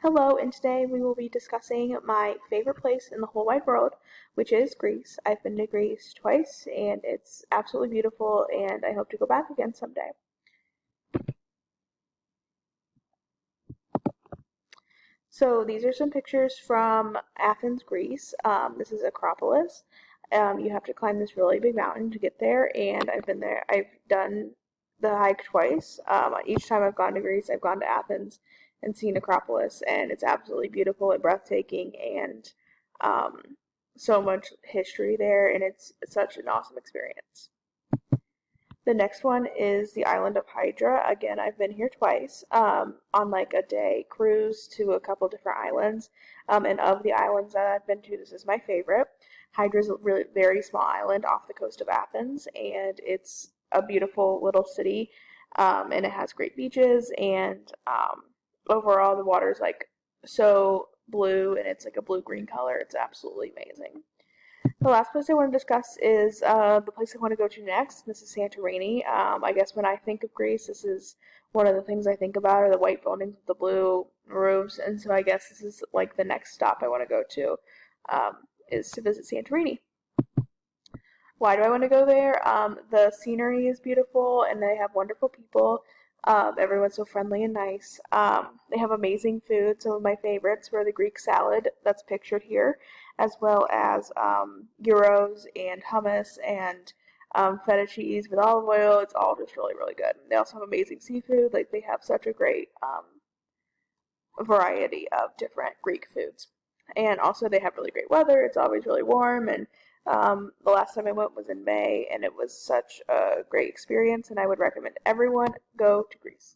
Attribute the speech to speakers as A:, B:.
A: Hello, and today we will be discussing my favorite place in the whole wide world, which is Greece. I've been to Greece twice, and it's absolutely beautiful, and I hope to go back again someday. So these are some pictures from Athens, Greece. This is Acropolis. You have to climb this really big mountain to get there, and I've been there. I've done the hike twice. Each time I've gone to Greece, I've gone to Athens and seen Acropolis, and it's absolutely beautiful and breathtaking, and um, so much history there, and it's such an awesome experience. The next one is the island of Hydra. Again, I've been here twice on like a day cruise to a couple different islands. And of the islands that I've been to, this is my favorite. Hydra is a really very small island off the coast of Athens, and it's a beautiful little city. And it has great beaches, and overall the water is like so blue, and it's like a blue-green color. It's absolutely amazing. The last place I want to discuss is the place I want to go to next. This is Santorini. I guess when I think of Greece, this is one of the things I think about are the white buildings with the blue roofs, and so I guess this is like the next stop I want to go to is to visit Santorini. Why do I want to go there? The scenery is beautiful, and they have wonderful people. Everyone's so friendly and nice. They have amazing food. Some of my favorites were the Greek salad that's pictured here, as well as gyros and hummus and feta cheese with olive oil. It's all just really, really good. They also have amazing seafood. Like they have such a great variety of different Greek foods. And also they have really great weather. It's always really warm, and the last time I went was in May, and it was such a great experience, and I would recommend everyone go to Greece.